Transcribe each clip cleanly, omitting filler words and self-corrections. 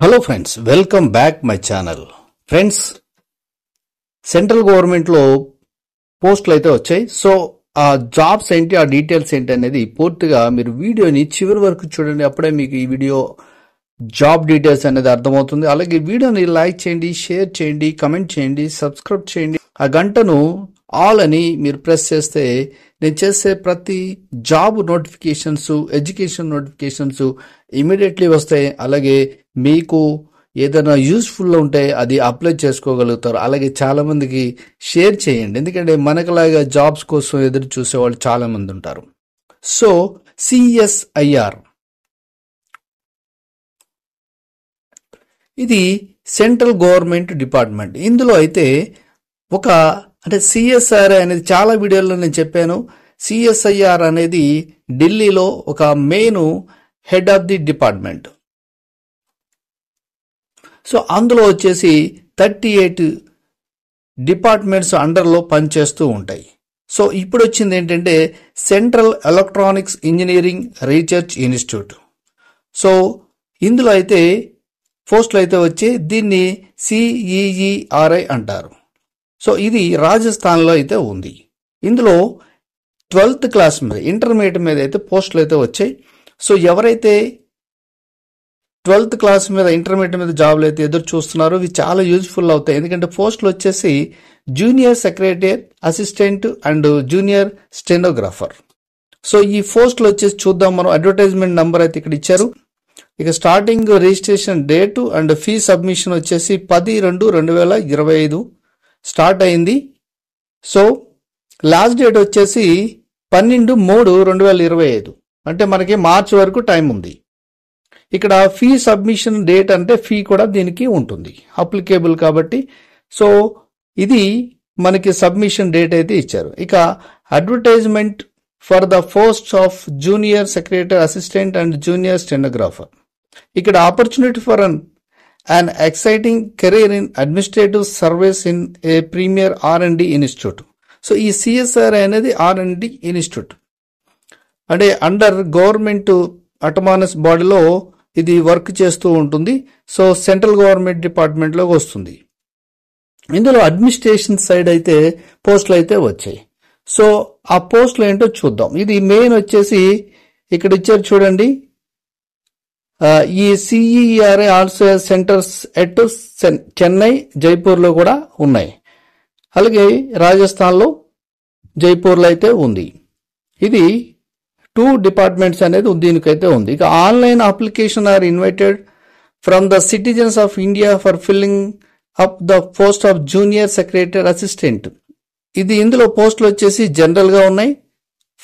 Hello friends, welcome back my channel. Friends, central గవర్నమెంట్లో పోస్టులు అయితే వచ్చాయి. సో ఆ జాబ్స్ ఏంటి, ఆ డీటెయిల్స్ ఏంటి అనేది పూర్తిగా మీరు వీడియోని చివరి వరకు చూడండి. అప్పుడే మీకు ఈ వీడియో జాబ్ డీటెయిల్స్ అనేది అర్థమవుతుంది. అలాగే వీడియోని లైక్ చేయండి, షేర్ చేయండి, కమెంట్ చేయండి, సబ్స్క్రైబ్ చేయండి. ఆ గంటను ఆల్ అని మీరు ప్రెస్ చేస్తే నేను చేసే ప్రతి job notifications, education notifications immediately వస్తాయి. అలాగే మీకు ఏదైనా యూస్ఫుల్ ఉంటే అది అప్లై చేసుకోగలుగుతారు. అలాగే చాలా మందికి షేర్ చేయండి, ఎందుకంటే మనకులాగా జాబ్స్ కోసం ఎదురు చూసేవాళ్ళు చాలా మంది ఉంటారు. సో సిఎస్ఐఆర్ ఇది సెంట్రల్ గవర్నమెంట్ డిపార్ట్మెంట్. ఇందులో అయితే అంటే సిఎస్ఆర్ అనేది చాలా వీడియోల్లో నేను చెప్పాను. సిఎస్ఐఆర్ అనేది ఢిల్లీలో ఒక main head of the department. So అందులో వచ్చేసి 38 డిపార్ట్మెంట్స్ అండర్లో పనిచేస్తూ ఉంటాయి. సో ఇప్పుడు వచ్చింది ఏంటంటే central electronics engineering research institute. So ఇందులో అయితే పోస్టులు అయితే వచ్చి దీన్ని సిఈఈఆర్ఐ అంటారు. సో ఇది రాజస్థాన్లో అయితే ఉంది. ఇందులో 12th క్లాస్ మీద, ఇంటర్మీడియట్ మీద అయితే పోస్టులు అయితే వచ్చాయి. సో ఎవరైతే 12th క్లాస్ మీద, ఇంటర్మీడియట్ మీద జాబ్లు అయితే ఎదురు చూస్తున్నారో ఇవి చాలా యూజ్ఫుల్ అవుతాయి. ఎందుకంటే పోస్టులు వచ్చేసి junior secretary assistant and junior stenographer. So ఈ పోస్టులు వచ్చేసి చూద్దాం మనం. అడ్వర్టైజ్మెంట్ నంబర్ అయితే ఇక్కడ ఇచ్చారు. ఇక starting registration date and fee submission వచ్చేసి 10/2/2025 స్టార్ట్ అయింది. సో లాస్ట్ డేట్ వచ్చేసి 12/3/2025, అంటే మనకి మార్చి వరకు టైం ఉంది. ఇక్కడ ఫీ సబ్మిషన్ డేట్ అంటే ఫీ కూడా దీనికి ఉంటుంది, అప్లికేబుల్ కాబట్టి. సో ఇది మనకి సబ్మిషన్ డేట్ అయితే ఇచ్చారు. ఇక advertisement for the post of junior secretary assistant and junior stenographer. ఇక్కడ opportunity for an exciting career in administrative service in a premier R&D institute. So ఈ సిఎస్ఆర్ అనేది R&D ఇన్స్టిట్యూట్, అంటే under government autonomous బాడీలో ఇది work చేస్తూ ఉంటుంది. So central government డిపార్ట్మెంట్లోకి వస్తుంది. ఇందులో అడ్మినిస్ట్రేషన్ సైడ్ అయితే పోస్టులు అయితే వచ్చాయి. సో ఆ పోస్టులు ఏంటో చూద్దాం. ఇది మెయిన్ వచ్చేసి ఇక్కడ ఇచ్చారు చూడండి. ఈ సిఈఆర్ఐ ఆల్సో సెంటర్స్ ఎట్ చెన్నై, జైపూర్లో కూడా ఉన్నాయి. అలాగే రాజస్థాన్లో, జైపూర్లో అయితే ఉంది. ఇది 2 డిపార్ట్మెంట్స్ అనేది దీనికైతే ఉంది. ఇక online application are invited from the citizens of India for filling up the post of junior secretary assistant. ఇందులో పోస్టులు వచ్చేసి జనరల్గా ఉన్నాయి,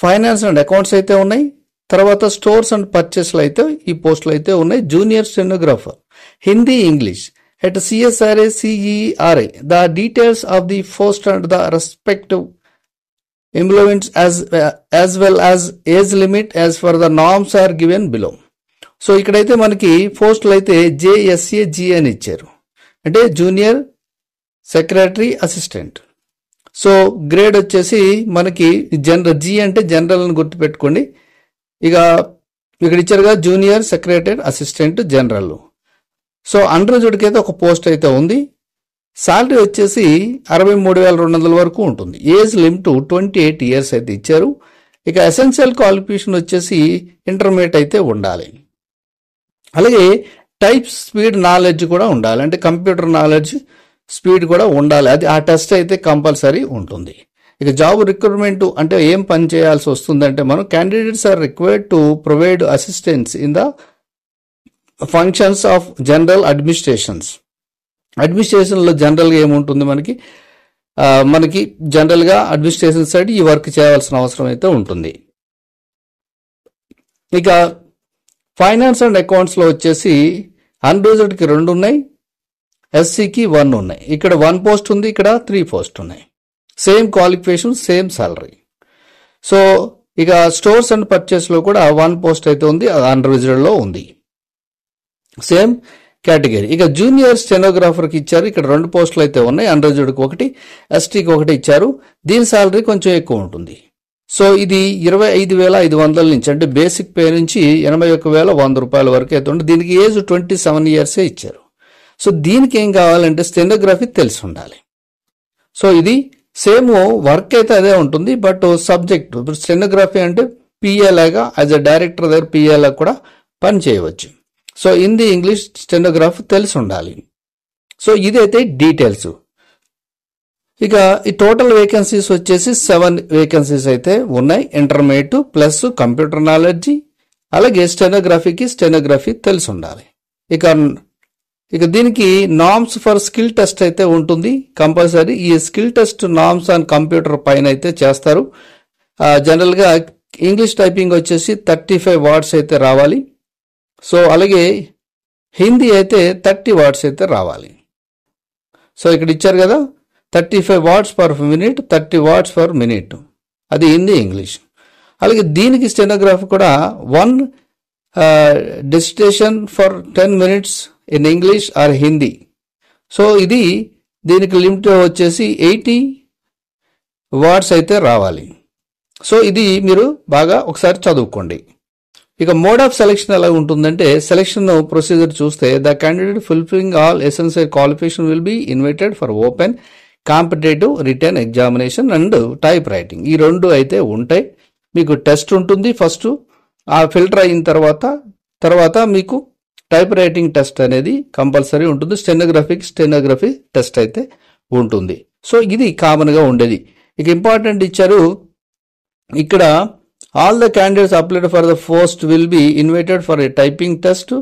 ఫైనాన్స్ అండ్ అకౌంట్స్ అయితే ఉన్నాయి, తర్వాత స్టోర్స్ అండ్ పర్చేస్లు అయితే ఈ పోస్టులు అయితే ఉన్నాయి. Junior stenographer Hindi, English at CSRA CERA. The details of the post and the respective employments as well as age limit as per the norms are given below. So ఇక్కడైతే మనకి పోస్టులు అయితే JSAG అని ఇచ్చారు, అంటే junior secretary assistant. So grade వచ్చేసి మనకి general, G అంటే జనరల్ అని గుర్తుపెట్టుకోండి. ఇక ఇక్కడ ఇచ్చారుగా junior secretary assistant general. So అండర్గ్రాడ్యుయేట్కి అయితే ఒక పోస్ట్ అయితే ఉంది. శాలరీ వచ్చేసి 63,200 వరకు ఉంటుంది. ఏజ్ లిమిట్ 28 years అయితే ఇచ్చారు. ఇక ఎసెన్షియల్ క్వాలిఫికేషన్ వచ్చేసి ఇంటర్మీడియట్ అయితే ఉండాలి. అలాగే టైప్ స్పీడ్ నాలెడ్జ్ కూడా ఉండాలి, అంటే కంప్యూటర్ నాలెడ్జ్ స్పీడ్ కూడా ఉండాలి. అది ఆ టెస్ట్ అయితే కంపల్సరీ ఉంటుంది. ఇక జాబ్ రిక్రూట్మెంట్ అంటే ఏం పని చేయాల్సి వస్తుందంటే మనం candidates are required to provide assistance in the functions of general administrations. అడ్మినిస్ట్రేషన్లో జనరల్గా ఏముంటుంది, మనకి జనరల్గా అడ్మినిస్ట్రేషన్ సైడ్ ఈ వర్క్ చేయాల్సిన అవసరం అయితే ఉంటుంది. ఇక ఫైనాన్స్ అండ్ అకౌంట్స్లో వచ్చేసి అన్రిజర్వ్డ్కి 2 ఉన్నాయి, ఎస్సీకి 1 ఉన్నాయి. ఇక్కడ 1 పోస్ట్ ఉంది, ఇక్కడ 3 పోస్ట్ ఉన్నాయి. Same qualification, same salary. So ఇక స్టోర్స్ అండ్ పర్చేస్లో కూడా 1 పోస్ట్ అయితే ఉంది, అన్రిజర్వ్డ్లో ఉంది, సేమ్ కేటగిరీ. ఇక జూనియర్ స్టెనోగ్రాఫర్కి ఇచ్చారు, ఇక్కడ 2 పోస్టులు అయితే ఉన్నాయి, అన్రిజర్వ్డ్కి 1, ఎస్టీకి 1 ఇచ్చారు. దీని సాలరీ కొంచెం ఎక్కువ ఉంటుంది. సో ఇది 25,500 నుంచి అంటే బేసిక్ పే నుంచి 81,100 రూపాయల వరకు అయితే ఉంటుంది. దీనికి ఏజ్ 27 years ఇచ్చారు. సో దీనికి ఏం కావాలంటే స్టెనోగ్రఫీ తెలిసి ఉండాలి. సో ఇది సేమ్ వర్క్ అయితే అదే ఉంటుంది, బట్ సబ్జెక్ట్ ఇప్పుడు స్టెనోగ్రఫీ అంటే పిఏ లాగా యాజ్ అ డైరెక్టర్ దగ్గర పిఏ లాగా కూడా పని చేయవచ్చు. సో హిందీ ఇంగ్లీష్ స్టెనోగ్రఫీ తెలిసి ఉండాలి. సో ఇదైతే డీటెయిల్స్. ఇక ఈ టోటల్ వేకెన్సీస్ వచ్చేసి 7 వేకెన్సీస్ అయితే ఉన్నాయి. ఇంటర్మీడియట్ ప్లస్ కంప్యూటర్ నాలెడ్జి, అలాగే స్టెనోగ్రఫీ తెలిసి ఉండాలి. ఇక దీనికి నామ్స్ ఫర్ స్కిల్ టెస్ట్ అయితే ఉంటుంది కంపల్సరీ. ఈ skill test norms on computer పైన అయితే చేస్తారు. జనరల్ గా ఇంగ్లీష్ టైపింగ్ వచ్చేసి 35 words అయితే రావాలి. సో అలాగే హిందీ అయితే 30 words అయితే రావాలి. సో ఇక్కడ ఇచ్చారు కదా 35 words per minute, 30 words per minute, అది హిందీ ఇంగ్లీష్. అలాగే దీనికి స్టెనోగ్రఫీ కూడా 1 డిస్టేషన్ for 10 minutes in English are Hindi. So ఇది దీనికి లిమిట్ వచ్చేసి 80 words అయితే రావాలి. సో ఇది మీరు బాగా ఒకసారి చదువుకోండి. ఇక మోడ్ ఆఫ్ సెలెక్షన్ ఎలా ఉంటుందంటే సెలెక్షన్ ప్రొసీజర్ చూస్తే the candidate fulfilling all essential qualification will be invited for open competitive written examination and type writing. ఈ 2 అయితే ఉంటాయి. మీకు టెస్ట్ ఉంటుంది ఫస్ట్, ఆ ఫిల్టర్ అయిన తర్వాత మీకు టైప్ రైటింగ్ టెస్ట్ అనేది కంపల్సరీ ఉంటుంది. స్టెనోగ్రఫీ టెస్ట్ అయితే ఉంటుంది. సో ఇది కామన్ గా ఉండేది. ఇక ఇంపార్టెంట్ ఇచ్చారు ఇక్కడ, all the candidates applied for the post will be invited for a typing test,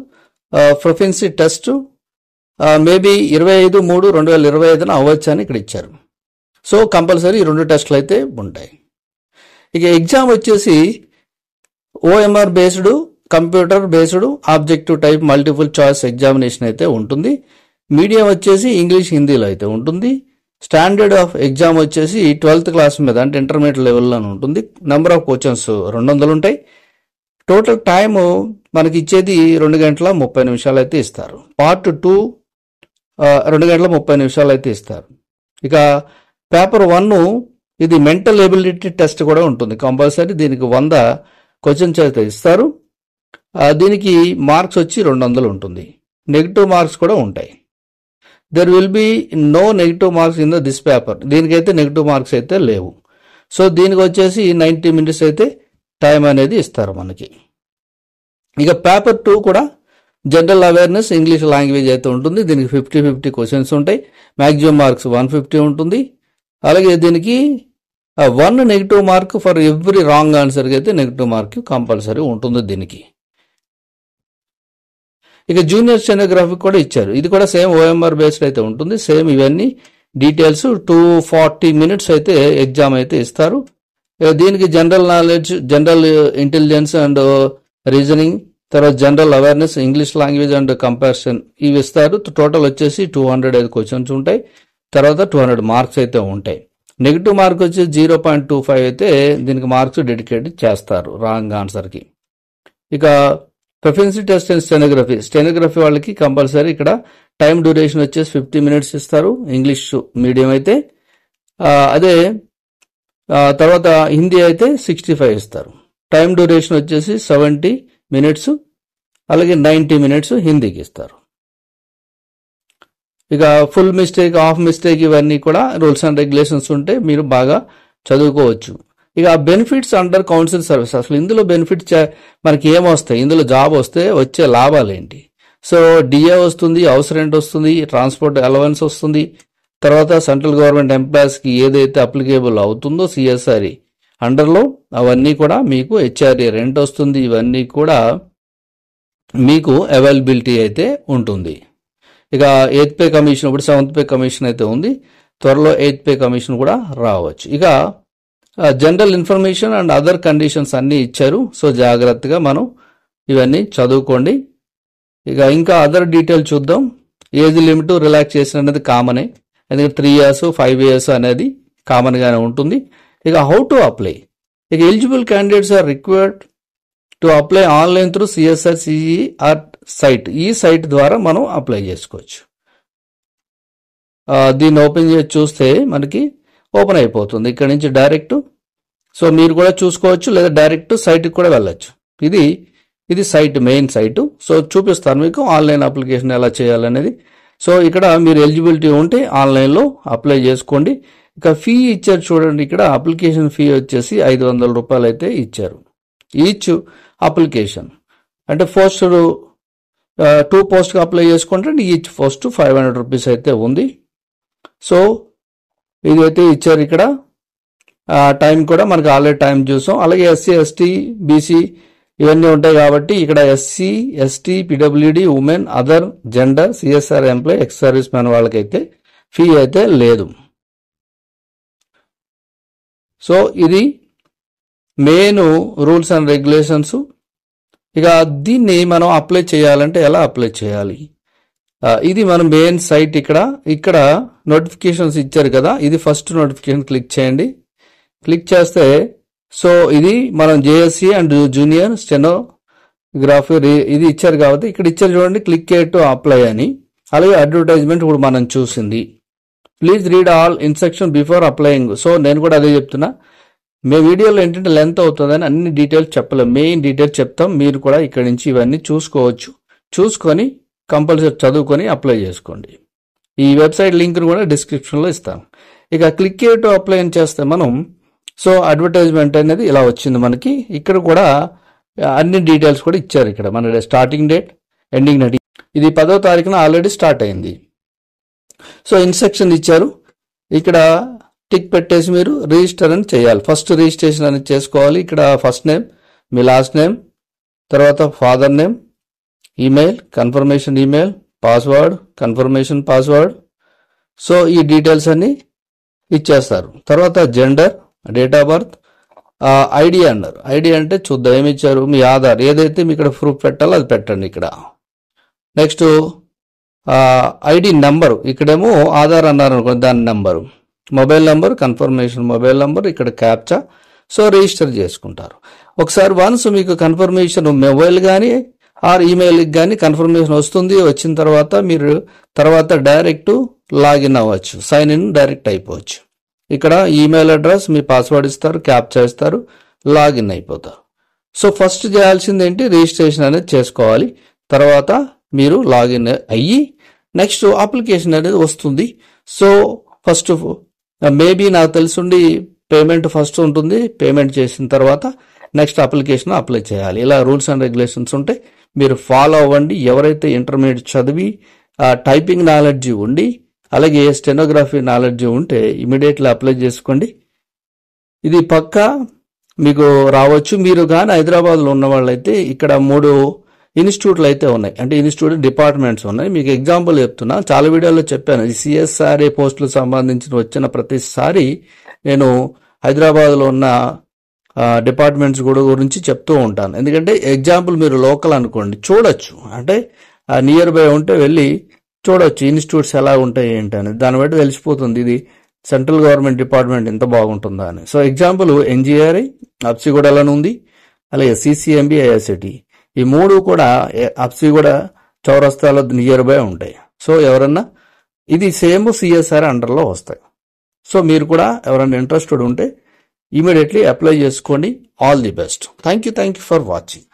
proficiency test, maybe 25/3/2025 అవ్వచ్చు అని ఇక్కడ ఇచ్చారు. సో కంపల్సరీ ఈ 2 టెస్టులు అయితే ఉంటాయి. ఇక ఎగ్జామ్ వచ్చేసి OMR based, computer based, objective type multiple choice examination అయితే ఉంటుంది. మీడియం వచ్చేసి ఇంగ్లీష్ హిందీలో అయితే ఉంటుంది. స్టాండర్డ్ ఆఫ్ ఎగ్జామ్ వచ్చేసి 12th క్లాస్ మీద అంటే ఇంటర్మీడియట్ లెవెల్లో ఉంటుంది. నెంబర్ ఆఫ్ క్వశ్చన్స్ 200 ఉంటాయి. టోటల్ టైమ్ మనకి ఇచ్చేది 2 గంటల 30 నిమిషాలు అయితే ఇస్తారు. పార్ట్ 2 2 గంటల 30 నిమిషాలు అయితే ఇస్తారు. ఇక పేపర్ 1 ఇది మెంటల్ ఎబిలిటీ టెస్ట్ కూడా ఉంటుంది కంపల్సరీ. దీనికి 100 క్వశ్చన్స్ అయితే ఇస్తారు. దీనికి మార్క్స్ వచ్చి 200 ఉంటుంది. నెగిటివ్ మార్క్స్ కూడా ఉంటాయి. There will be no negative marks in this paper. దీనికైతే నెగిటివ్ మార్క్స్ అయితే లేవు. సో దీనికి వచ్చేసి 90 minutes అయితే టైం అనేది ఇస్తారు మనకి. ఇక పేపర్ 2 కూడా జనరల్ అవేర్నెస్ ఇంగ్లీష్ లాంగ్వేజ్ అయితే ఉంటుంది. దీనికి 50-50 క్వశ్చన్స్ ఉంటాయి. మ్యాక్సిమం మార్క్స్ 150 ఉంటుంది. అలాగే దీనికి 1 negative mark for every wrong ఆన్సర్కి అయితే నెగిటివ్ మార్క్ కంపల్సరీ ఉంటుంది దీనికి. ఇక జూనియర్ స్టెనోగ్రఫీ కూడా ఇచ్చారు. ఇది కూడా సేమ్ ఓఎంఆర్ బేస్డ్ అయితే ఉంటుంది. సేమ్ ఇవన్నీ డీటెయిల్స్ 240 minutes అయితే ఎగ్జామ్ అయితే ఇస్తారు. దీనికి general knowledge, general intelligence and reasoning, తర్వాత general awareness, English language and comparison ఇవి ఇస్తారు. టోటల్ వచ్చేసి 205 క్వశ్చన్స్ ఉంటాయి. తర్వాత 200 మార్క్స్ అయితే ఉంటాయి. నెగిటివ్ మార్క్ వచ్చి 0.25 అయితే దీనికి మార్క్స్ డెడికేట్ చేస్తారు రాంగ్ ఆన్సర్కి. ఇక ప్రొఫెన్సీ టెస్ట్ అండ్ స్టెనోగ్రఫీ వాళ్ళకి కంపల్సరీ ఇక్కడ టైం డ్యూరేషన్ వచ్చేసి 50 minutes ఇస్తారు ఇంగ్లీష్ మీడియం అయితే. అదే తర్వాత హిందీ అయితే 65 ఇస్తారు. టైం డ్యూరేషన్ వచ్చేసి 70 minutes, అలాగే 90 minutes హిందీకి ఇస్తారు. ఇక ఫుల్ మిస్టేక్, హాఫ్ మిస్టేక్ ఇవన్నీ కూడా రూల్స్ అండ్ రెగ్యులేషన్స్ ఉంటే మీరు బాగా చదువుకోవచ్చు. ఇక బెనిఫిట్స్ అండర్ కౌన్సిల్ సర్వీస్, అసలు ఇందులో బెనిఫిట్స్ మనకి ఏమొస్తాయి, ఇందులో జాబ్ వస్తే వచ్చే లాభాలు ఏంటి? సో డిఏ వస్తుంది, హౌస్ రెంట్ వస్తుంది, ట్రాన్స్పోర్ట్ అలవెన్స్ వస్తుంది. తర్వాత సెంట్రల్ గవర్నమెంట్ ఎంప్లాయీస్కి ఏదైతే అప్లికేబుల్ అవుతుందో సిఎస్ఆర్ఈ అండర్లో అవన్నీ కూడా మీకు హెచ్ఆర్ఏ రెంట్ వస్తుంది. ఇవన్నీ కూడా మీకు అవైలబిలిటీ అయితే ఉంటుంది. ఇక 8th పే కమిషన్, ఇప్పుడు 7th పే కమిషన్ అయితే ఉంది. త్వరలో 8th పే కమిషన్ కూడా రావచ్చు. ఇక general information and other conditions అన్నీ ఇచ్చారు. సో జాగ్రత్తగా మనం ఇవన్నీ చదువుకోండి. ఇక ఇంకా అదర్ డీటెయిల్ చూద్దాం. ఏజ్ లిమిట్ రిలాక్సేషన్ అనేది కామనే, ఎందుకంటే 3 years 5 years అనేది కామన్ గానే ఉంటుంది. ఇక హౌ టు అప్లై, ఇక eligible candidates are required to apply online through CSR CER site. ఈ సైట్ ద్వారా మనం అప్లై చేసుకోవచ్చు. దీన్ని ఓపెన్ చేసి చూస్తే మనకి ఓపెన్ అయిపోతుంది. ఇక్కడ నుంచి డైరెక్ట్ సో మీరు కూడా చూసుకోవచ్చు, లేదా డైరెక్ట్ సైట్కి కూడా వెళ్ళొచ్చు. ఇది సైట్, మెయిన్ సైటు. సో చూపిస్తాను మీకు ఆన్లైన్ అప్లికేషన్ ఎలా చేయాలనేది. సో ఇక్కడ మీరు ఎలిజిబిలిటీ ఉంటే ఆన్లైన్లో అప్లై చేసుకోండి. ఇక ఫీ ఇచ్చారు చూడండి, ఇక్కడ అప్లికేషన్ ఫీ వచ్చేసి 500 రూపాయలు అయితే ఇచ్చారు ఈచ్ అప్లికేషన్. అంటే పోస్ట్ 2 పోస్ట్కి అప్లై చేసుకుంటే ఈచ్ పోస్ట్ 500 రూపీస్ అయితే ఉంది. సో ఇది అయితే ఇచ్చారు. ఇక్కడ టైం కూడా మనకు ఆల్రెడీ టైం చూసాం. అలాగే ఎస్సీ, ఎస్టీ, బీసీ ఇవన్నీ ఉంటాయి కాబట్టి ఇక్కడ SC, ST, PWD, women, other, gender, CSR employee, ex service man వాళ్ళకైతే ఫీ అయితే లేదు. సో ఇది మెయిన్ రూల్స్ అండ్ రెగ్యులేషన్స్. ఇక దీన్ని మనం అప్లై చేయాలంటే ఎలా అప్లై చేయాలి, ఇది మన మెయిన్ సైట్. ఇక్కడ నోటిఫికేషన్స్ ఇచ్చారు కదా, ఇది ఫస్ట్ నోటిఫికేషన్ క్లిక్ చేయండి. క్లిక్ చేస్తే సో ఇది మనం జేఎస్సీ అండ్ జూనియర్ స్టెనోగ్రాఫర్ ఇది ఇచ్చారు కాబట్టి ఇక్కడ ఇచ్చారు చూడండి, క్లిక్ టు అప్లై అని. అలాగే అడ్వర్టైజ్మెంట్ ఇప్పుడు మనం చూసింది, please read all instruction before applying. So నేను కూడా అదే చెప్తున్నా, మే వీడియోలో ఏంటంటే లెంత్ అవుతుందని అన్ని డీటెయిల్స్ చెప్పలేం, మెయిన్ డీటెయిల్స్ చెప్తాం. మీరు కూడా ఇక్కడ నుంచి ఇవన్నీ చూసుకోవచ్చు, చూసుకొని కంపల్సరీ చదువుకొని అప్లై చేసుకోండి. ఈ వెబ్సైట్ లింక్ కూడా డిస్క్రిప్షన్లో ఇస్తాను. ఇక క్లిక్ టు అప్లై అని చేస్తే మనం సో అడ్వర్టైజ్మెంట్ అనేది ఇలా వచ్చింది మనకి. ఇక్కడ కూడా అన్ని డీటెయిల్స్ కూడా ఇచ్చారు. ఇక్కడ మన స్టార్టింగ్ డేట్, ఎండింగ్ డేట్, ఇది 10వ తారీఖున ఆల్రెడీ స్టార్ట్ అయింది. సో ఇన్స్ట్రక్షన్ ఇచ్చారు. ఇక్కడ టిక్ పెట్టేసి మీరు రిజిస్టర్ అని చేయాలి. ఫస్ట్ రిజిస్ట్రేషన్ అనేది చేసుకోవాలి. ఇక్కడ ఫస్ట్ నేమ్, మీ లాస్ట్ నేమ్, తర్వాత father name, email, confirmation email, password, confirmation password. So ఈ డీటెయిల్స్ అన్ని ఇచ్చేస్తారు. తర్వాత gender, date of birth, ID అన్నారు. ఐడి అంటే చూద్దాం ఏమి ఇచ్చారు, మీ ఆధార్ ఏదైతే మీ ఇక్కడ ప్రూఫ్ పెట్టాలో అది పెట్టండి ఇక్కడ. నెక్స్ట్ ఐడి నెంబరు, ఇక్కడేమో ఆధార్ అన్నారు అనుకోండి దాని number, mobile number, confirmation mobile number, ఇక్కడ క్యాప్చా. సో రిజిస్టర్ చేసుకుంటారు. ఒకసారి వన్స్ మీకు కన్ఫర్మేషన్ మొబైల్ కానీ ఆర్ ఈమెయిల్కి కానీ కన్ఫర్మేషన్ వస్తుంది. వచ్చిన తర్వాత మీరు తర్వాత డైరెక్ట్ లాగిన్ అవ్వచ్చు, సైన్ ఇన్ డైరెక్ట్ అయిపోవచ్చు. ఇక్కడ ఈమెయిల్ అడ్రస్, మీ పాస్వర్డ్ ఇస్తారు, క్యాప్చా ఇస్తారు, లాగిన్ అయిపోతారు. సో ఫస్ట్ చేయాల్సింది ఏంటి, రిజిస్ట్రేషన్ అనేది చేసుకోవాలి. తర్వాత మీరు లాగిన్ అయ్యి నెక్స్ట్ అప్లికేషన్ అనేది వస్తుంది. సో ఫస్ట్ మేబీ నాకు తెలుసుండి పేమెంట్ ఫస్ట్ ఉంటుంది. పేమెంట్ చేసిన తర్వాత నెక్స్ట్ అప్లికేషన్ అప్లై చేయాలి. ఇలా రూల్స్ అండ్ రెగ్యులేషన్స్ ఉంటాయి, మీరు ఫాలో అవ్వండి. ఎవరైతే ఇంటర్మీడియట్ చదివి టైపింగ్ నాలెడ్జీ ఉండి అలాగే స్టెనోగ్రఫీ నాలెడ్జీ ఉంటే ఇమీడియట్లీ అప్లై చేసుకోండి. ఇది పక్కా మీకు రావచ్చు. మీరు కానీ హైదరాబాద్లో ఉన్న వాళ్ళైతే ఇక్కడ 3 ఇన్స్టిట్యూట్లు అయితే ఉన్నాయి, అంటే ఇన్స్టిట్యూట్ డిపార్ట్మెంట్స్ ఉన్నాయి. మీకు ఎగ్జాంపుల్ చెప్తున్నా, చాలా వీడియోలో చెప్పాను. ఈ సిఎస్ఆర్ఏ పోస్టులకు సంబంధించిన వచ్చిన ప్రతిసారి నేను హైదరాబాద్లో ఉన్న డిపార్ట్మెంట్స్ కూడా గురించి చెప్తూ ఉంటాను. ఎందుకంటే ఎగ్జాంపుల్ మీరు లోకల్ అనుకోండి, చూడొచ్చు, అంటే నియర్ బై ఉంటే వెళ్ళి చూడొచ్చు ఇన్స్టిట్యూట్స్ ఎలా ఉంటాయి ఏంటి అని. దాన్ని బట్టి తెలిసిపోతుంది ఇది సెంట్రల్ గవర్నమెంట్ డిపార్ట్మెంట్ ఎంత బాగుంటుందా అని. సో ఎగ్జాంపుల్ ఎన్జిఆర్ఐ అప్సిగూడలోనే ఉంది, అలాగే సిసిఎంబి, ఐఐసిటి, ఈ 3 కూడా అప్సిగూడ చౌరస్తాలో నియర్ బై ఉంటాయి. సో ఎవరన్నా ఇది సేమ్ సిఎస్ఆర్ అండర్లో వస్తాయి. సో మీరు కూడా ఎవరైనా ఇంట్రెస్టెడ్ ఉంటే ఇమీడియట్లీ అప్లై చేసుకోండి. All the best. Thank you for watching.